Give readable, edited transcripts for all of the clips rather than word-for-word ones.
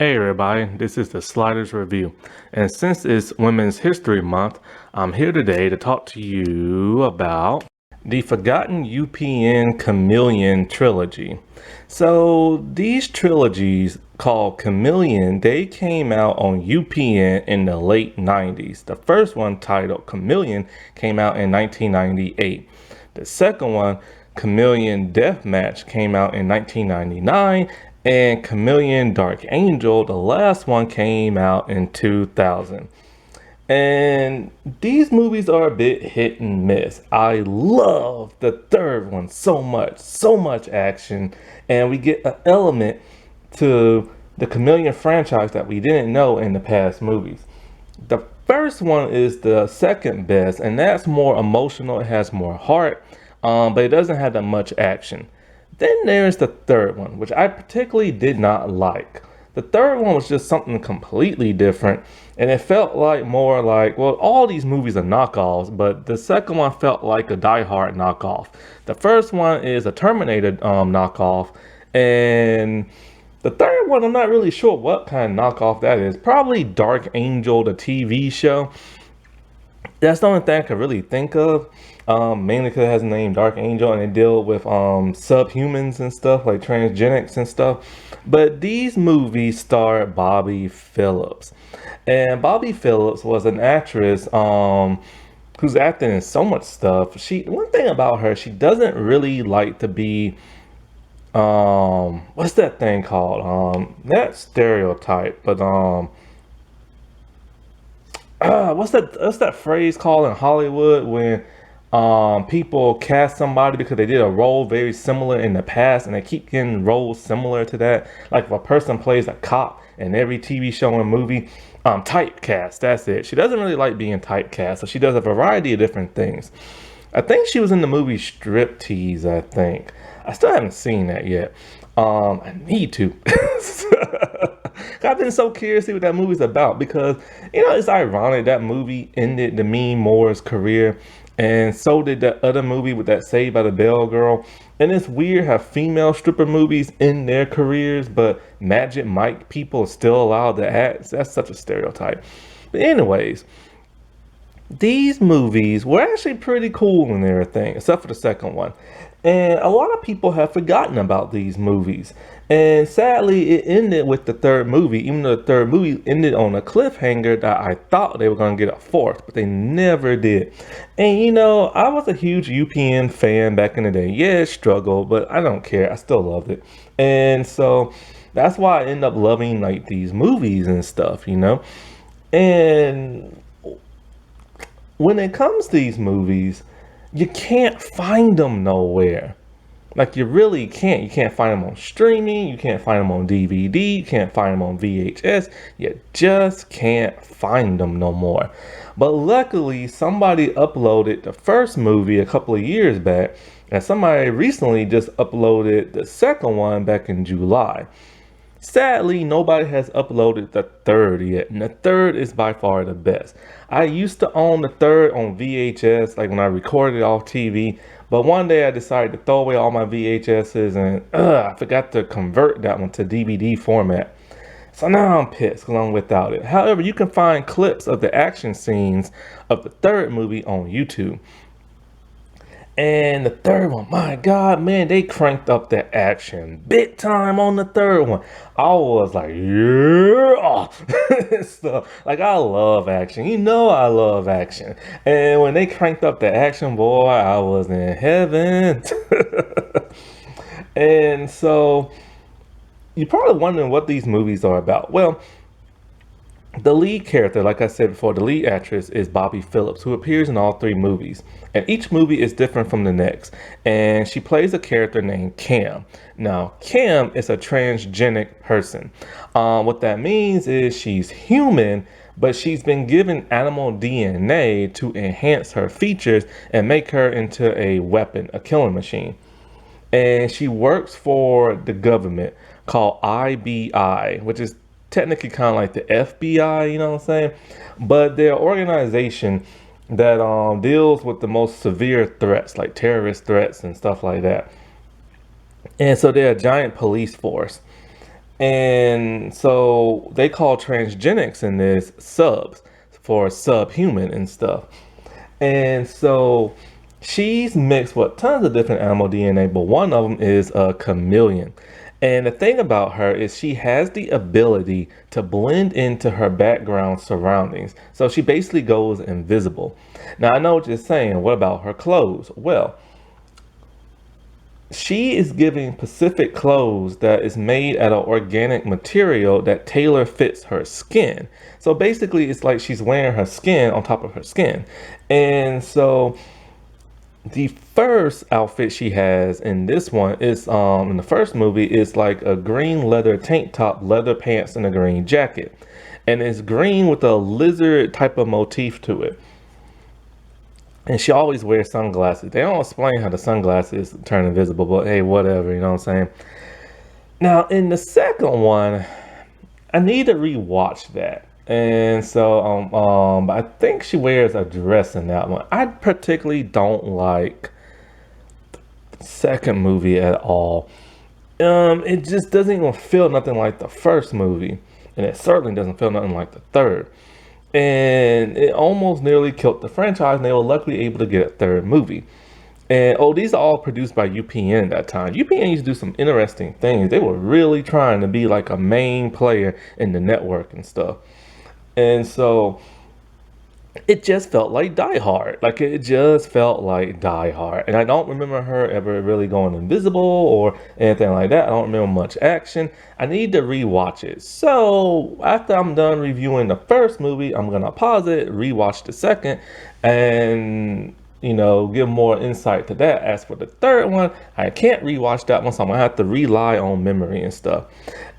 Hey everybody, this is the Sliders Review, and since it's Women's History Month, I'm here today to talk to you about the Forgotten UPN Chameleon trilogy. So these trilogies called Chameleon, they came out on UPN in the late 90s. The first one, titled Chameleon, came out in 1998. The second one, Chameleon Deathmatch, came out in 1999, and Chameleon Dark Angel, the last one, came out in 2000. And these movies are a bit hit and miss. I love the third one so much action, and we get an element to the Chameleon franchise that we didn't know in the past movies. The first one is the second best, and that's more emotional. It has more heart, but it doesn't have that much action. Then there's the third one, which I particularly did not like. The third one was just something completely different, and it felt like more like, well, all these movies are knockoffs, but the second one felt like a Die Hard knockoff. The first one is a Terminator knockoff, and the third one, I'm not really sure what kind of knockoff that is. Probably Dark Angel, the TV show. That's the only thing I could really think of. Mainly because it has the name Dark Angel and they deal with subhumans and stuff, like transgenics and stuff. But these movies star Bobby Phillips. And Bobby Phillips was an actress who's acting in so much stuff. One thing about her, she doesn't really like to be what's that thing called? Not stereotype, but what's that phrase called in Hollywood when people cast somebody because they did a role very similar in the past and they keep getting roles similar to that? Like if a person plays a cop in every TV show and movie, typecast, that's it. She doesn't really like being typecast, so she does a variety of different things. I think she was in the movie Striptease, I think. I still haven't seen that yet. I need to. I've been so curious to see what that movie's about because, it's ironic that movie ended Demi Moore's career, and so did that other movie with that Saved by the Bell girl. And it's weird how female stripper movies end their careers, but Magic Mike people are still allowed to act. That's such a stereotype. But anyways, these movies were actually pretty cool and everything, except for the second one. And a lot of people have forgotten about these movies. And sadly, it ended with the third movie, even though the third movie ended on a cliffhanger that I thought they were going to get a fourth, but they never did. And I was a huge UPN fan back in the day. Yeah, it struggled, but I don't care. I still loved it. And so that's why I end up loving like these movies and stuff, And when it comes to these movies, you can't find them nowhere. Like you really can't. You can't find them on streaming. You can't find them on DVD. You can't find them on VHS. You just can't find them no more. But luckily, somebody uploaded the first movie a couple of years back, and somebody recently just uploaded the second one back in July. Sadly, nobody has uploaded the third yet, and the third is by far the best. I used to own the third on VHS, like when I recorded it off TV, but one day I decided to throw away all my VHSs, and I forgot to convert that one to DVD format. So now I'm pissed because I'm without it. However, you can find clips of the action scenes of the third movie on YouTube. And the third one, my God, man, they cranked up the action big time on the third one. I was like, yeah, stuff. Like I love action. I love action. And when they cranked up the action, boy, I was in heaven. And so you're probably wondering what these movies are about. Well, the lead character, like I said before, the lead actress is Bobby Phillips, who appears in all three movies. And each movie is different from the next. And she plays a character named Cam. Now, Cam is a transgenic person. What that means is she's human, but she's been given animal DNA to enhance her features and make her into a weapon, a killing machine. And she works for the government called IBI, which is technically kind of like the FBI, you know what I'm saying? But they're an organization that deals with the most severe threats, like terrorist threats and stuff like that. And so they're a giant police force. And so they call transgenics in this subs for subhuman and stuff. And so she's mixed with tons of different animal DNA, but one of them is a chameleon. And the thing about her is she has the ability to blend into her background surroundings. So she basically goes invisible. Now I know what you're saying, what about her clothes? Well, she is giving Pacific clothes that is made out of organic material that tailor fits her skin. So basically, it's like she's wearing her skin on top of her skin. And so the first outfit she has in this one is in the first movie is like a green leather tank top, leather pants, and a green jacket. And it's green with a lizard type of motif to it. And she always wears sunglasses. They don't explain how the sunglasses turn invisible, but hey, whatever, you know what I'm saying? Now, in the second one, I need to rewatch that. And so, but I think she wears a dress in that one. I particularly don't like the second movie at all. It just doesn't even feel nothing like the first movie. And it certainly doesn't feel nothing like the third. And it almost nearly killed the franchise, and they were luckily able to get a third movie. And oh, these are all produced by UPN at that time. UPN used to do some interesting things. They were really trying to be like a main player in the network and stuff. And so it just felt like Die Hard. Like it just felt like Die Hard. And I don't remember her ever really going invisible or anything like that. I don't remember much action. I need to rewatch it. So after I'm done reviewing the first movie, I'm gonna pause it, rewatch the second, and give more insight to that. As for the third one, I can't rewatch that one, so I'm gonna have to rely on memory and stuff.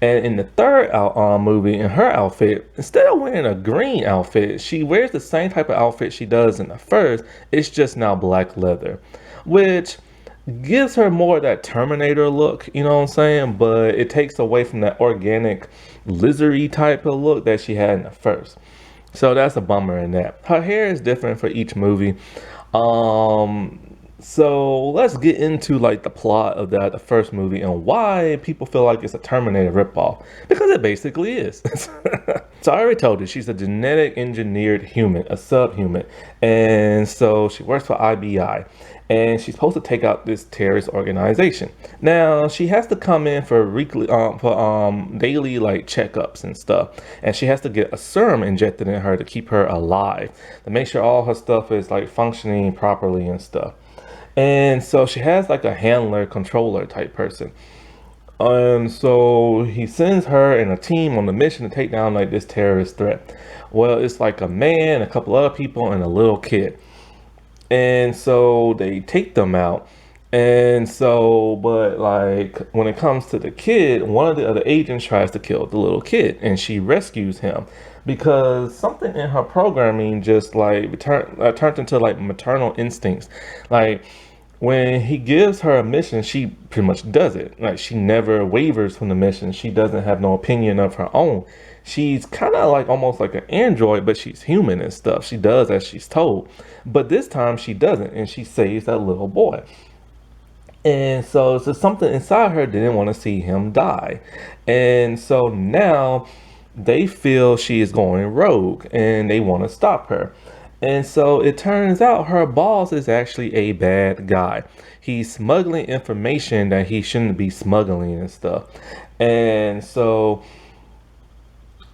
And in the third movie, in her outfit, instead of wearing a green outfit, she wears the same type of outfit she does in the first. It's just now black leather, which gives her more of that Terminator look, you know what I'm saying? But it takes away from that organic lizardy type of look that she had in the first. So that's a bummer in that. Her hair is different for each movie. So let's get into like the plot of the first movie and why people feel like it's a Terminator ripoff. Because it basically is. So I already told you, she's a genetic engineered human, a subhuman. And so she works for IBI. And she's supposed to take out this terrorist organization. Now she has to come in for weekly, daily like checkups and stuff, and she has to get a serum injected in her to keep her alive, to make sure all her stuff is like functioning properly and stuff. And so she has like a handler, controller type person. And so he sends her and a team on a mission to take down like this terrorist threat. Well, it's like a man, a couple other people, and a little kid. And so they take them out. And so, but like when it comes to the kid, one of the other agents tries to kill the little kid, and she rescues him because something in her programming just like turned into like maternal instincts. Like when he gives her a mission, she pretty much does it. Like she never wavers from the mission. She doesn't have no opinion of her own. She's kind of like almost like an android, but she's human and stuff. She does as she's told. But this time she doesn't, and she saves that little boy. And so something inside her didn't want to see him die. And so now they feel she is going rogue and they want to stop her. And so it turns out her boss is actually a bad guy. He's smuggling information that he shouldn't be smuggling and stuff. And so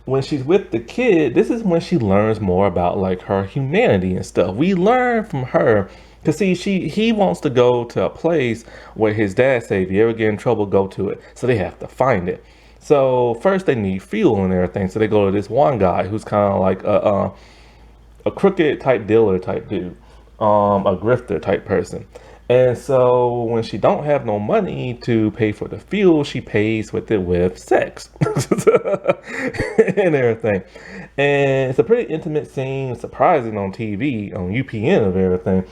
when she's with the kid, this is when she learns more about like her humanity and stuff. We learn from her to see he wants to go to a place where his dad said, if you ever get in trouble, go to it. So they have to find it. So first they need fuel and everything. So they go to this one guy who's kind of like a crooked type dealer type dude, a grifter type person. And so when she don't have no money to pay for the fuel, she pays with it with sex and everything. And it's a pretty intimate scene, surprising on TV, on UPN of everything.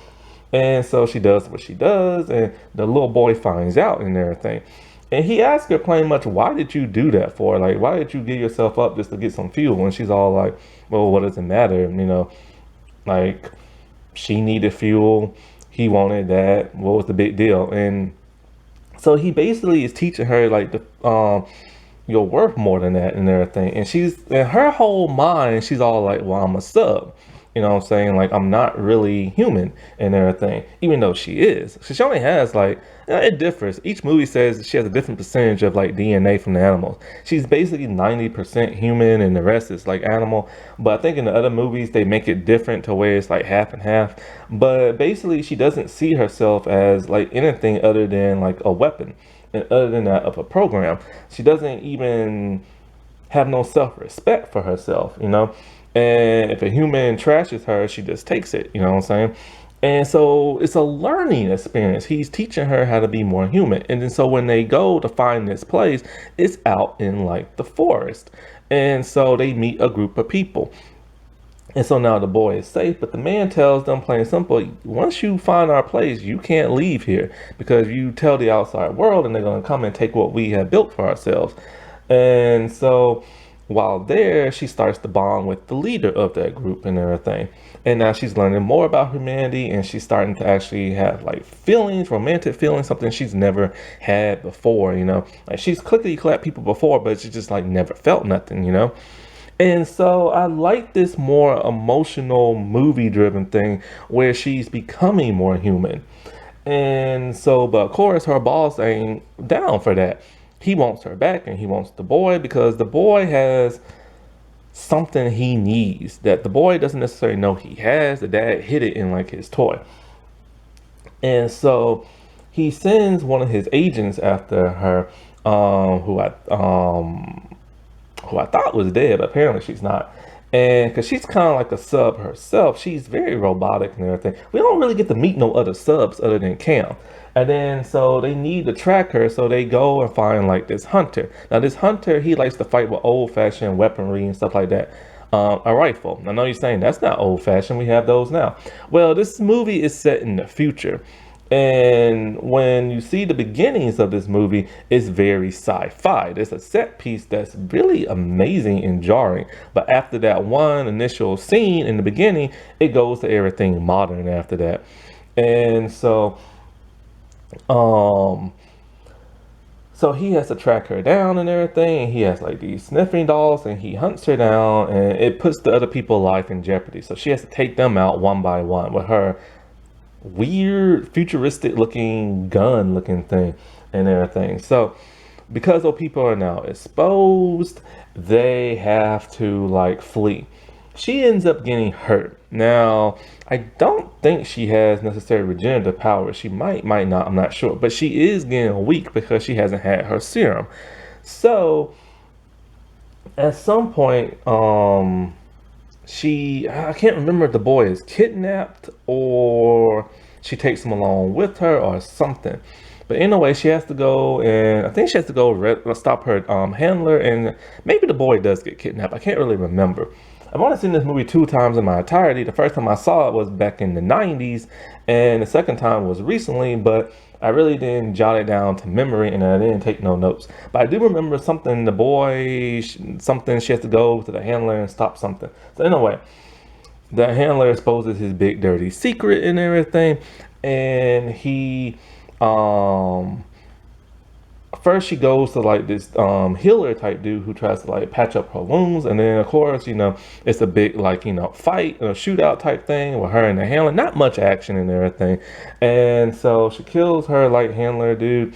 And so she does what she does, and the little boy finds out and everything. And he asks her plain much, why did you do that for? Like, why did you give yourself up just to get some fuel? And she's all like, well, what does it matter? Like she needed fuel. He wanted that. What was the big deal? And so he basically is teaching her like you're worth more than that and everything. And she's in her whole mind, she's all like, well, I'm a sub. You know what I'm saying? Like, I'm not really human and everything, even though she is. So she only has like, it differs. Each movie says she has a different percentage of like DNA from the animals. She's basically 90% human and the rest is like animal. But I think in the other movies, they make it different to where it's like half and half. But basically, she doesn't see herself as like anything other than like a weapon. And other than that, of a program. She doesn't even have no self-respect for herself, you know? And if a human trashes her, she just takes it, you know what I'm saying? And so it's a learning experience. He's teaching her how to be more human. And then so when they go to find this place, it's out in like the forest. And so they meet a group of people. And so now the boy is safe, but the man tells them plain and simple, once you find our place, you can't leave here because you tell the outside world and they're going to come and take what we have built for ourselves. And so while there, she starts to bond with the leader of that group and everything. And now she's learning more about humanity and she's starting to actually have like feelings, romantic feelings, something she's never had before, you know. Like she's clickety clapped people before, but she just like never felt nothing, you know. And so I like this more emotional movie driven thing where she's becoming more human. And so, but of course her boss ain't down for that. He wants her back and he wants the boy because the boy has something he needs that the boy doesn't necessarily know he has. The dad hid it in like his toy. And so he sends one of his agents after her, who I thought was dead, but apparently she's not. And because she's kind of like a sub herself, she's very robotic and everything. We don't really get to meet no other subs other than Cam. And then so they need to track her, so they go and find like this hunter. Now this hunter, he likes to fight with old-fashioned weaponry and stuff like that. A rifle. I know you're saying that's not old-fashioned. We have those now. Well, this movie is set in the future. And when you see the beginnings of this movie, it's very sci-fi. There's a set piece that's really amazing and jarring. But after that one initial scene in the beginning, it goes to everything modern after that. And so, so he has to track her down and everything. And he has like these sniffing dogs and he hunts her down and it puts the other people's life in jeopardy. So she has to take them out one by one with her weird futuristic looking gun looking thing and everything. So because those people are now exposed, they have to like flee. She ends up getting hurt. Now I don't think she has necessary regenerative powers. She might not, I'm not sure, but she is getting weak because she hasn't had her serum. So at some point I can't remember if the boy is kidnapped or she takes him along with her or something. But anyway, she has to go and I think she has to go stop her handler, and maybe the boy does get kidnapped. I can't really remember. I've only seen this movie 2 times in my entirety. The first time I saw it was back in the 90s and the second time was recently, but I really didn't jot it down to memory and I didn't take no notes. But I do remember something, the boy, something she has to go to the handler and stop something. So anyway, the handler exposes his big dirty secret and everything. And he, first she goes to like this healer type dude who tries to like patch up her wounds, and then of course, you know, it's a big like, you know, fight, a shootout type thing with her and the handler. Not much action and everything. And so she kills her like handler dude.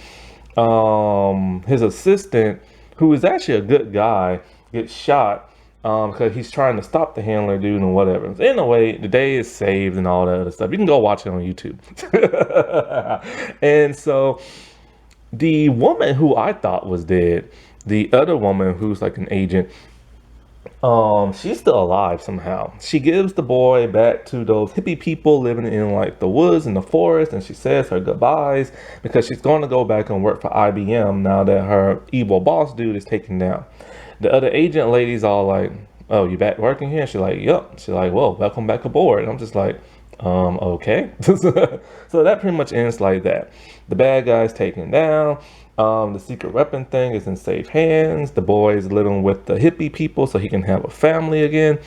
His assistant, who is actually a good guy, gets shot because he's trying to stop the handler dude and whatever. So anyway, the day is saved and all that other stuff. You can go watch it on YouTube. And so the woman who I thought was dead, the other woman who's like an agent, she's still alive somehow. She gives the boy back to those hippie people living in like the woods and the forest, and she says her goodbyes because she's going to go back and work for IBM now that her evil boss dude is taken down. The other agent lady's all like, "Oh, you back working here?" She's like, "Yup." She's like, "Well, welcome back aboard." And I'm just like, okay. So that pretty much ends like that. The bad guy's taken down. The secret weapon thing is in safe hands. The boy's living with the hippie people so he can have a family again.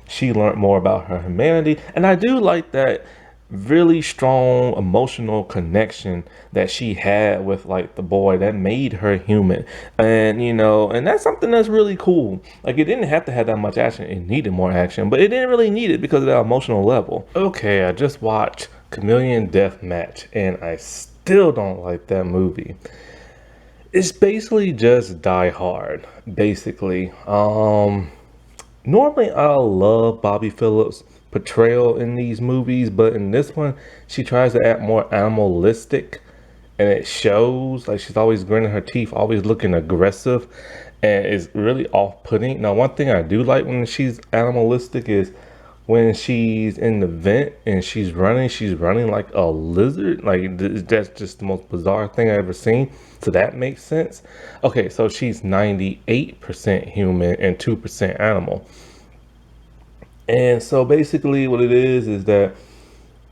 She learned more about her humanity. And I do like that really strong emotional connection that she had with like the boy that made her human. And and that's something that's really cool. Like, it didn't have to have that much action. It needed more action, but it didn't really need it because of that emotional level. Okay, I just watched Chameleon Death Match and I still don't like that movie. It's basically just Die Hard, basically. Normally, I love Bobby Phillips' portrayal in these movies, but in this one, she tries to act more animalistic, and it shows. Like, she's always gritting her teeth, always looking aggressive, and it's really off-putting. Now, one thing I do like when she's animalistic is when she's in the vent and she's running like a lizard. Like, that's just the most bizarre thing I've ever seen. So that makes sense. Okay, so she's 98% human and 2% animal. And so basically what it is that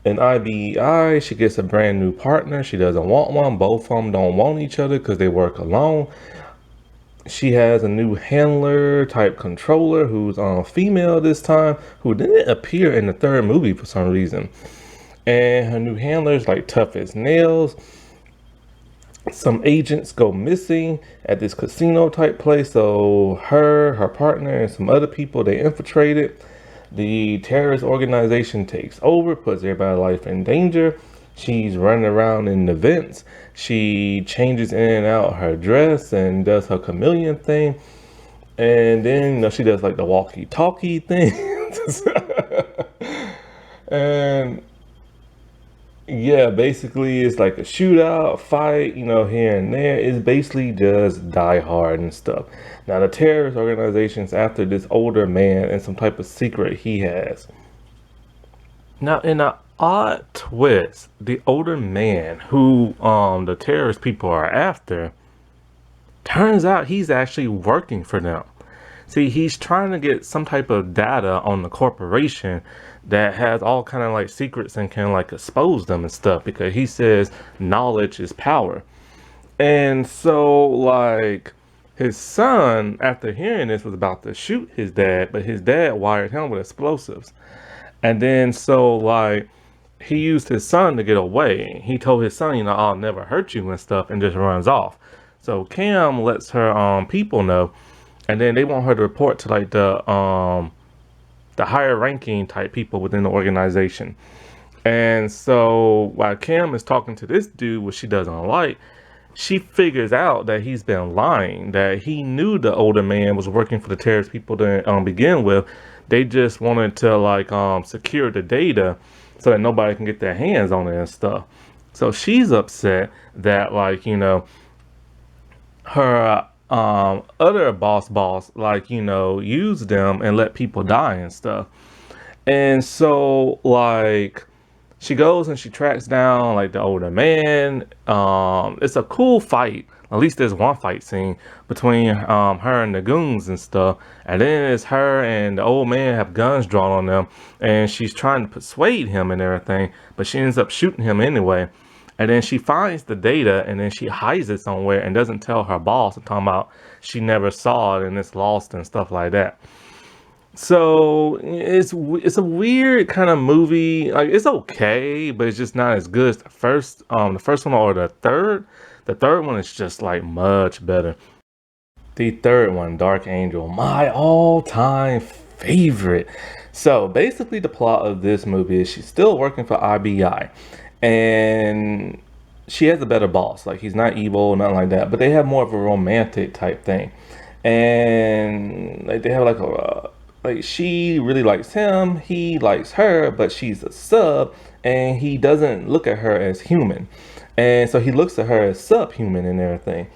in IBI, she gets a brand new partner. She doesn't want one. Both of them don't want each other because they work alone. She has a new handler type controller who's female this time, who didn't appear in the third movie for some reason. And her new handler is like tough as nails. Some agents go missing at this casino type place. So her partner, and some other people, they infiltrate it. The terrorist organization takes over, puts everybody's life in danger. She's running around in the vents. She changes in and out her dress and does her chameleon thing. And then, she does like the walkie-talkie thing. And yeah, basically it's like a shootout, a fight, here and there. It's basically just Die Hard and stuff. Now, the terrorist organization's after this older man and some type of secret he has. Now, in an odd twist, the older man who the terrorist people are after, turns out he's actually working for them. See, he's trying to get some type of data on the corporation that has all kind of like secrets and can like expose them and stuff, because he says knowledge is power. And so like his son, after hearing this, was about to shoot his dad, but his dad wired him with explosives. And then so like he used his son to get away. He told his son, I'll never hurt you and stuff, and just runs off. So Cam lets her people know, and then they want her to report to like the higher ranking type people within the organization. And so while Cam is talking to this dude, which she doesn't like, she figures out that he's been lying, that he knew the older man was working for the terrorist people to begin with. They just wanted to like secure the data so that nobody can get their hands on it and stuff. So she's upset that like, her other boss like, used them and let people die and stuff. And so like she goes and she tracks down like the older man. It's a cool fight. At least there's one fight scene between her and the goons and stuff. And then it's her and the old man have guns drawn on them, and she's trying to persuade him and everything, but she ends up shooting him anyway. And then she finds the data and then she hides it somewhere and doesn't tell her boss, and talking about she never saw it and it's lost and stuff like that. So it's a weird kind of movie. Like, it's okay, but it's just not as good as the first one or the third. The third one is just like much better. The third one, Dark Angel, my all-time favorite. So basically the plot of this movie is she's still working for IBI, and she has a better boss. Like, he's not evil, nothing like that, but they have more of a romantic type thing. And like they have like like she really likes him, he likes her, but she's a sub, and he doesn't look at her as human. And so he looks at her as subhuman and everything.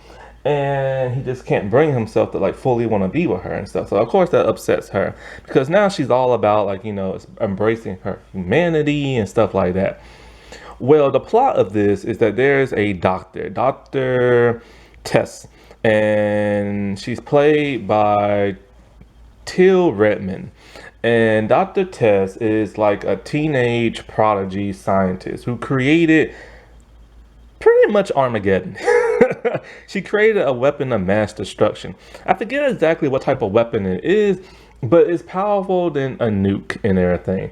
And he just can't bring himself to like fully want to be with her and stuff. So of course that upsets her, because now she's all about like, embracing her humanity and stuff like that. Well, the plot of this is that there's a Dr. Tess, and she's played by Till Redmond. And Dr. Tess is like a teenage prodigy scientist who created pretty much Armageddon. She created a weapon of mass destruction. I forget exactly what type of weapon it is, but it's powerful than a nuke and everything.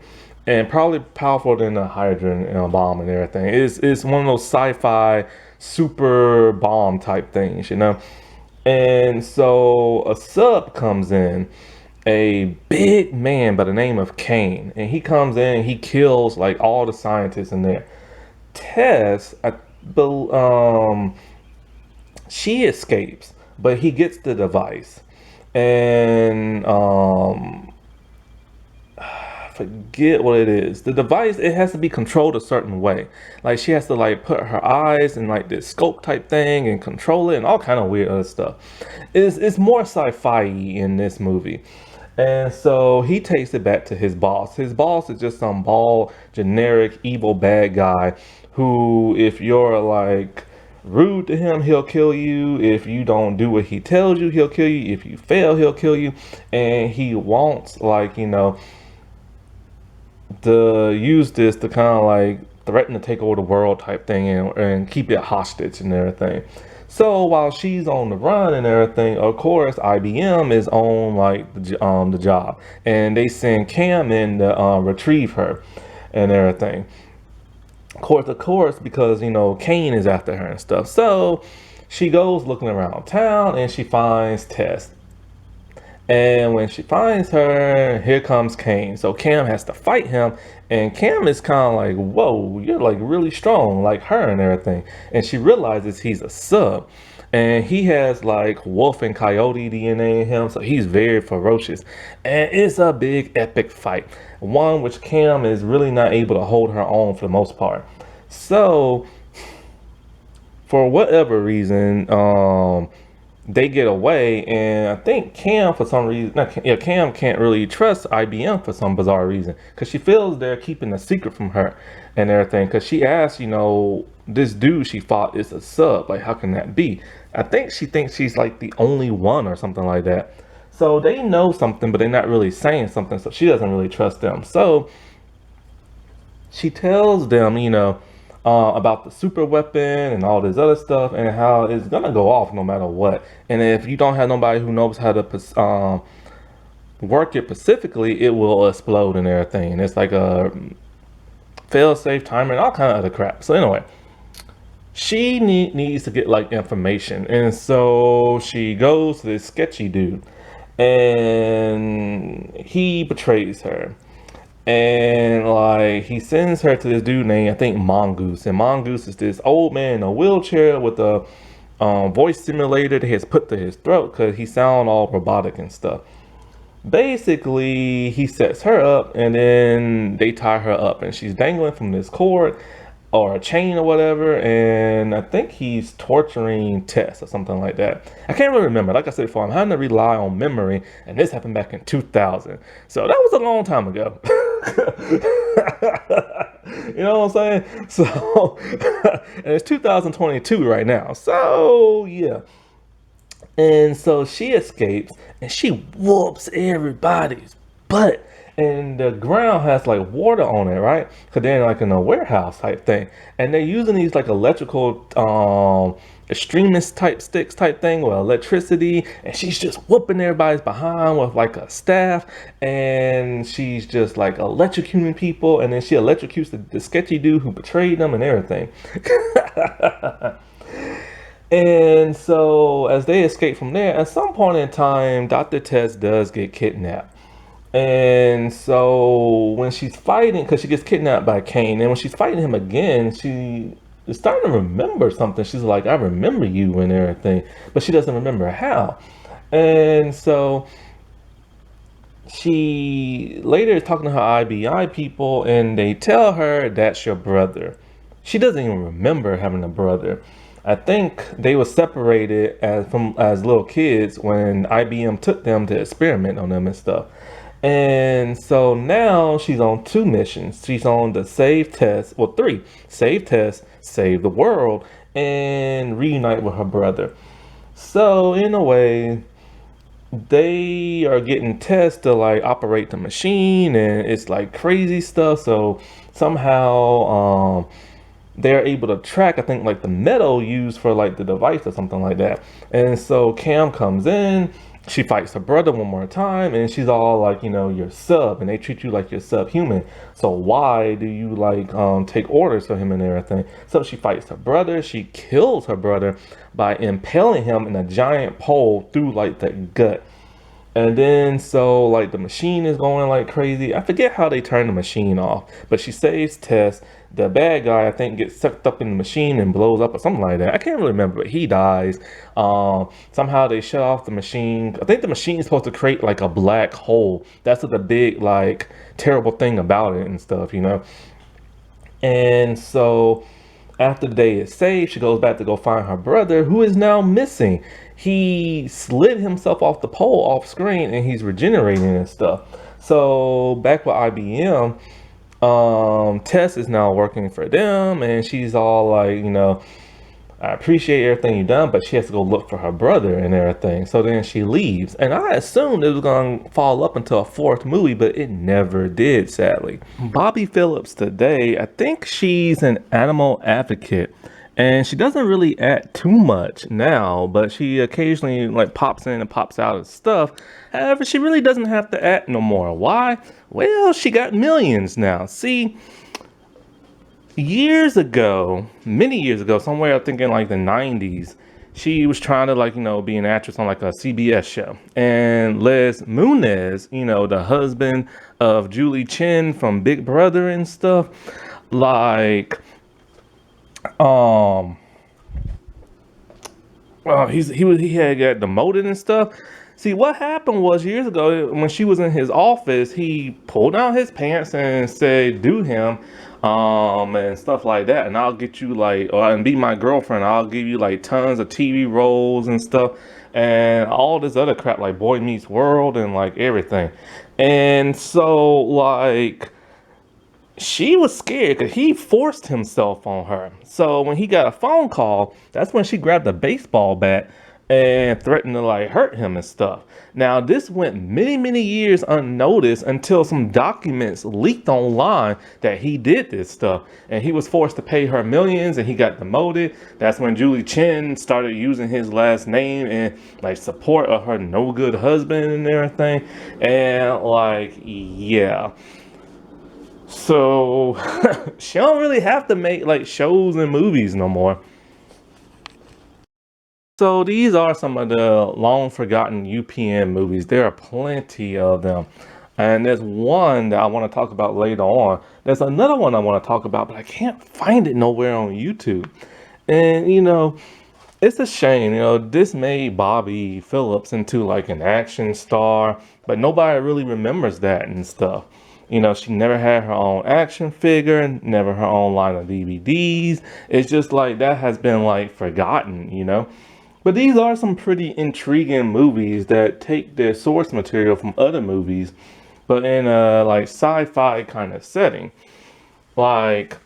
and probably powerful than the hydrogen bomb and everything. It's one of those sci-fi super bomb type things, you know. And so a sub comes in, a big man by the name of Kane, and he comes in and he kills like all the scientists in there. Tess, she escapes, but he gets the device, and forget what it is. The device, it has to be controlled a certain way. Like she has to like put her eyes in like this scope type thing and control it and all kind of weird other stuff. It's more sci-fi in this movie. And so he takes it back to his boss. His boss is just some bald, generic, evil bad guy who, if you're like rude to him, he'll kill you. If you don't do what he tells you, he'll kill you. If you fail, he'll kill you. And he wants, like, you know, to use this to kind of like threaten to take over the world type thing, and keep it hostage and everything. So while she's on the run and everything, of course, IBM is on like the job, and they send Cam in to retrieve her and everything. Of course, because you know Kane is after her and stuff. So she goes looking around town and she finds Tess. And when she finds her, here comes Kane. So Cam has to fight him, and Cam is kind of like, whoa, you're like really strong, like her and everything. And she realizes he's a sub, and he has like wolf and coyote DNA in him, so he's very ferocious. And it's a big epic fight, one which Cam is really not able to hold her own for the most part. So for whatever reason, they get away, and I think Cam, for some reason, Cam can't really trust IBM for some bizarre reason, because she feels they're keeping a secret from her and everything. Because she asks, you know, this dude she fought is a sub, like how can that be? I think she thinks she's like the only one or something like that. So they know something, but they're not really saying something, so she doesn't really trust them. So she tells them, you know, about the super weapon and all this other stuff, and how it's gonna go off no matter what. And if you don't have nobody who knows how to work it specifically, it will explode and everything. And it's like a fail-safe timer and all kind of other crap. So anyway, she needs to get like information, and so she goes to this sketchy dude, and he betrays her. And like he sends her to this dude named, I think, Mongoose. And Mongoose is this old man in a wheelchair with a voice simulator that he has put to his throat because he sounds all robotic and stuff. Basically, he sets her up, and then they tie her up, and she's dangling from this cord or a chain or whatever. And I think he's torturing Tess or something like that. I can't really remember. Like I said before, I'm having to rely on memory, and this happened back in 2000. So that was a long time ago. You know what I'm saying? So, and it's 2022 right now. So, yeah. And so she escapes, and she whoops everybody's butt. And the ground has like water on it, right? Because they're like in a warehouse type thing. And they're using these like electrical extremist type sticks type thing with electricity. And she's just whooping everybody's behind with like a staff. And she's just like electrocuting people. And then she electrocutes the sketchy dude who betrayed them and everything. And so as they escape from there, at some point in time, Dr. Tess does get kidnapped. And so when she's fighting, because she gets kidnapped by Kane, and when she's fighting him again, she is starting to remember something. She's like, I remember you and everything, but she doesn't remember how. And so she later is talking to her IBI people, and they tell her that's your brother. She doesn't even remember having a brother. I think they were separated as little kids when IBM took them to experiment on them and stuff. And so now she's on 2 missions. She's on the save Tess, well 3, save Tess, save the world, and reunite with her brother. So in a way, they are getting Tess to like operate the machine, and it's like crazy stuff. So somehow they're able to track, I think, like the metal used for like the device or something like that. And so Cam comes in, she fights her brother one more time, and she's all like, you know, you're sub, and they treat you like you're subhuman. So why do you like take orders from him and everything? So she fights her brother. She kills her brother by impaling him in a giant pole through like the gut. And then so like the machine is going like crazy. I forget how they turn the machine off, but she saves Tess. The bad guy, I think, gets sucked up in the machine and blows up or something like that. I can't really remember, but he dies. Somehow they shut off the machine. I think the machine is supposed to create like a black hole. That's what the big like terrible thing about it and stuff, you know. And so after the day is saved, she goes back to go find her brother, who is now missing. He slid himself off the pole off screen, and he's regenerating and stuff. So back with IBM, Tess is now working for them, and she's all like, you know, I appreciate everything you've done, but she has to go look for her brother and everything. So then she leaves. And I assumed it was going to follow up into a fourth movie, but it never did, sadly. Bobby Phillips today, I think she's an animal advocate. And she doesn't really act too much now, but she occasionally like pops in and pops out of stuff. However, she really doesn't have to act no more. Why? Well, she got millions now. See, years ago, many years ago, somewhere I think in like the 90s, she was trying to like, you know, be an actress on like a CBS show. And Les Moonves, you know, the husband of Julie Chen from Big Brother and stuff, like, well, he had got demoted and stuff. See, what happened was years ago when she was in his office, he pulled down his pants and said, "Do him," and stuff like that. And I'll get you like, or and be my girlfriend. I'll give you like tons of TV roles and stuff, and all this other crap like Boy Meets World and like everything. And so like, she was scared because he forced himself on her. So when he got a phone call, that's when she grabbed a baseball bat and threatened to like hurt him and stuff. Now this went many years unnoticed until some documents leaked online that he did this stuff, and he was forced to pay her millions, and he got demoted. That's when Julie Chen started using his last name in like support of her no good husband and everything. And like, yeah. So she don't really have to make like shows and movies no more. So these are some of the long forgotten UPN movies. There are plenty of them. And there's one that I want to talk about later on. There's another one I want to talk about, but I can't find it nowhere on YouTube. And you know, it's a shame, you know, this made Bobby Phillips into like an action star, but nobody really remembers that and stuff. You know, she never had her own action figure, never her own line of DVDs. It's just like that has been like forgotten, you know. But these are some pretty intriguing movies that take their source material from other movies, but in a like sci-fi kind of setting. Like,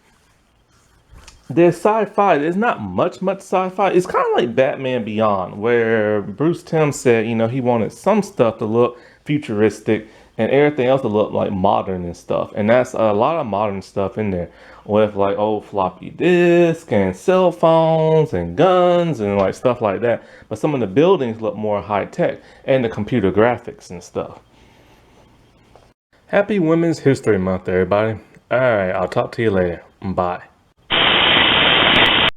there's sci-fi, there's not much sci-fi. It's kind of like Batman Beyond, where Bruce Timm said, you know, he wanted some stuff to look futuristic and everything else to look like modern and stuff. And that's a lot of modern stuff in there with like old floppy disk and cell phones and guns and like stuff like that. But some of the buildings look more high tech and the computer graphics and stuff. Happy Women's History Month, everybody. All right, I'll talk to you later. Bye.